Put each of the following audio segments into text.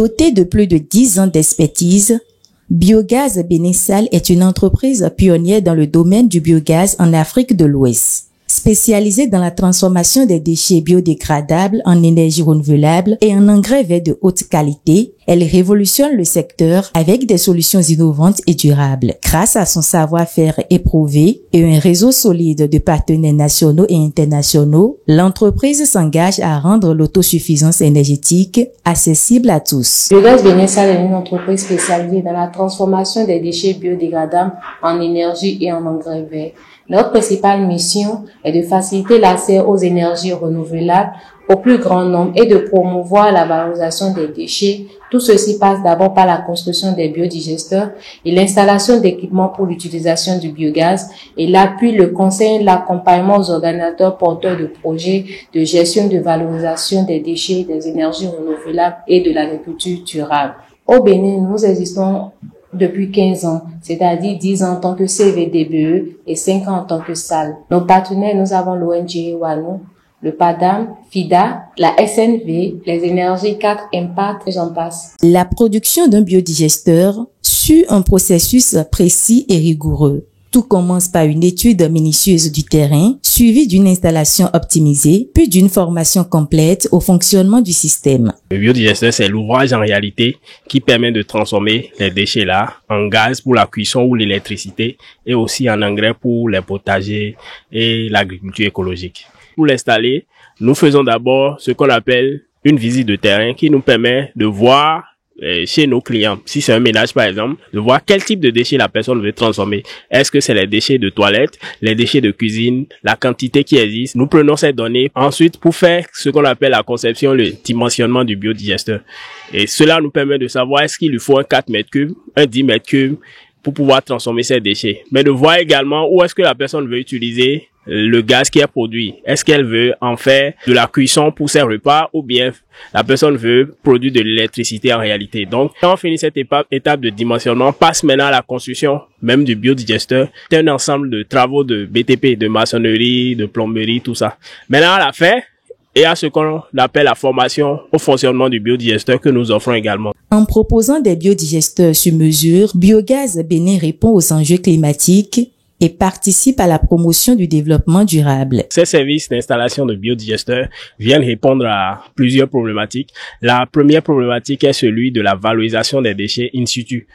Dotée de plus de 10 ans d'expertise, Biogaz Bénin-Sal est une entreprise pionnière dans le domaine du biogaz en Afrique de l'Ouest. Spécialisée dans la transformation des déchets biodégradables en énergie renouvelable et en engrais verts de haute qualité, elle révolutionne le secteur avec des solutions innovantes et durables. Grâce à son savoir-faire éprouvé et un réseau solide de partenaires nationaux et internationaux, l'entreprise s'engage à rendre l'autosuffisance énergétique accessible à tous. Biogaz Bénin-Sal est une entreprise spécialisée dans la transformation des déchets biodégradables en énergie et en engrais verts. Notre principale mission est de faciliter l'accès aux énergies renouvelables au plus grand nombre et de promouvoir la valorisation des déchets. Tout ceci passe d'abord par la construction des biodigesteurs et l'installation d'équipements pour l'utilisation du biogaz et l'appui, le conseil et l'accompagnement aux organisateurs porteurs de projets de gestion de valorisation des déchets, des énergies renouvelables et de l'agriculture durable. Au Bénin, nous existons depuis 15 ans, c'est-à-dire 10 ans en tant que CVDBE et 5 ans en tant que SAL. Nos partenaires, nous avons l'ONG WANO, le PADAM, FIDA, la SNV, les énergies 4 Impact et j'en passe. La production d'un biodigesteur suit un processus précis et rigoureux. Tout commence par une étude minutieuse du terrain, suivie d'une installation optimisée, puis d'une formation complète au fonctionnement du système. Le biodigesteur, c'est l'ouvrage en réalité qui permet de transformer les déchets là en gaz pour la cuisson ou l'électricité et aussi en engrais pour les potagers et l'agriculture écologique. Pour l'installer, nous faisons d'abord ce qu'on appelle une visite de terrain qui nous permet de voir chez nos clients, si c'est un ménage par exemple, de voir quel type de déchets la personne veut transformer. Est-ce que c'est les déchets de toilette, les déchets de cuisine, la quantité qui existe. Nous prenons ces données ensuite pour faire ce qu'on appelle la conception, le dimensionnement du biodigesteur. Et cela nous permet de savoir est-ce qu'il lui faut un 4 mètres cubes, un 10 mètres cubes pour pouvoir transformer ces déchets. Mais de voir également où est-ce que la personne veut utiliser le gaz qui est produit. Est-ce qu'elle veut en faire de la cuisson pour ses repas ou bien la personne veut produire de l'électricité en réalité. Donc, quand on finit cette étape de dimensionnement, on passe maintenant à la construction même du biodigesteur. C'est un ensemble de travaux de BTP, de maçonnerie, de plomberie, tout ça. Maintenant, à la fin, et à ce qu'on appelle la formation au fonctionnement du biodigesteur que nous offrons également. En proposant des biodigesteurs sur mesure, Biogaz Bénin répond aux enjeux climatiques et participe à la promotion du développement durable. Ces services d'installation de biodigesteurs viennent répondre à plusieurs problématiques. La première problématique est celui de la valorisation des déchets in situ.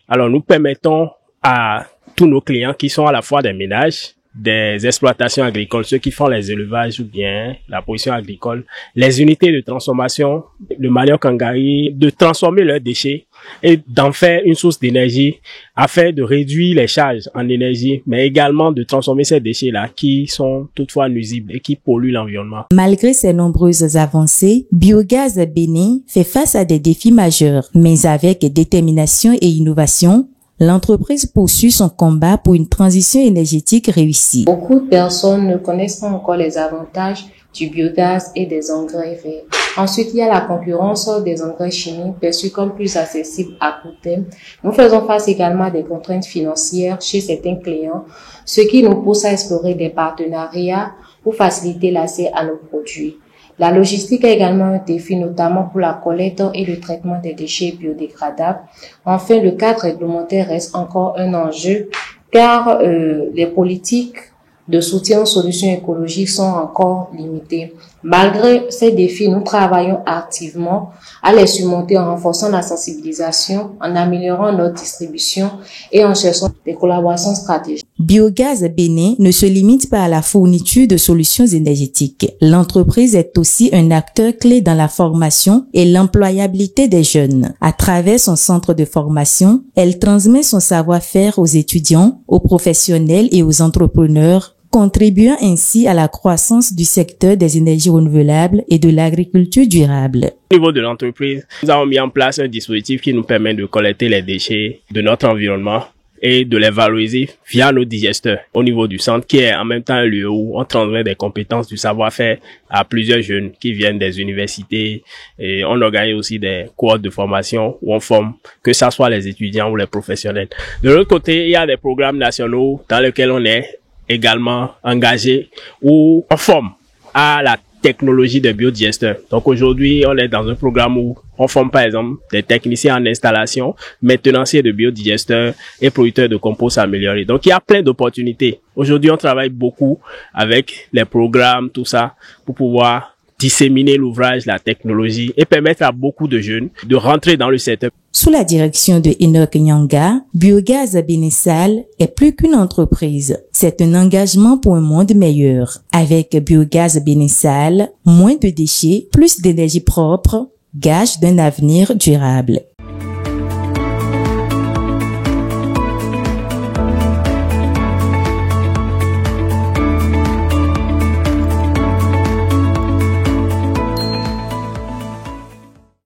Alors, nous permettons à tous nos clients qui sont à la fois des ménages, des exploitations agricoles, ceux qui font les élevages ou bien la production agricole, les unités de transformation de manioc angari, de transformer leurs déchets et d'en faire une source d'énergie afin de réduire les charges en énergie, mais également de transformer ces déchets-là qui sont toutefois nuisibles et qui polluent l'environnement. Malgré ces nombreuses avancées, Biogaz Bénin fait face à des défis majeurs, mais avec détermination et innovation, l'entreprise poursuit son combat pour une transition énergétique réussie. Beaucoup de personnes ne connaissent pas encore les avantages du biogaz et des engrais verts. Ensuite, il y a la concurrence des engrais chimiques perçus comme plus accessibles à court terme. Nous faisons face également à des contraintes financières chez certains clients, ce qui nous pousse à explorer des partenariats pour faciliter l'accès à nos produits. La logistique est également un défi, notamment pour la collecte et le traitement des déchets biodégradables. Enfin, le cadre réglementaire reste encore un enjeu, car les politiques de soutien aux solutions écologiques sont encore limitées. Malgré ces défis, nous travaillons activement à les surmonter en renforçant la sensibilisation, en améliorant notre distribution et en cherchant des collaborations stratégiques. Biogaz Bénin ne se limite pas à la fourniture de solutions énergétiques. L'entreprise est aussi un acteur clé dans la formation et l'employabilité des jeunes. À travers son centre de formation, elle transmet son savoir-faire aux étudiants, aux professionnels et aux entrepreneurs, contribuant ainsi à la croissance du secteur des énergies renouvelables et de l'agriculture durable. Au niveau de l'entreprise, nous avons mis en place un dispositif qui nous permet de collecter les déchets de notre environnement et de les valoriser via nos digesteurs au niveau du centre, qui est en même temps un lieu où on transmet des compétences, du savoir-faire à plusieurs jeunes qui viennent des universités, et on organise aussi des cohortes de formation où on forme, que ce soit les étudiants ou les professionnels. De l'autre côté, il y a des programmes nationaux dans lesquels on est également engagé où on forme à la technologie des biodigesteurs. Donc aujourd'hui, on est dans un programme où on forme par exemple des techniciens en installation, maintenanciers de biodigesteurs et producteurs de compost améliorés. Donc il y a plein d'opportunités. Aujourd'hui, on travaille beaucoup avec les programmes, tout ça, pour pouvoir disséminer l'ouvrage, la technologie et permettre à beaucoup de jeunes de rentrer dans le secteur. Sous la direction de Enoch Nyanga, Biogaz Bénessal est plus qu'une entreprise. C'est un engagement pour un monde meilleur. Avec Biogaz Bénessal, moins de déchets, plus d'énergie propre, gage d'un avenir durable.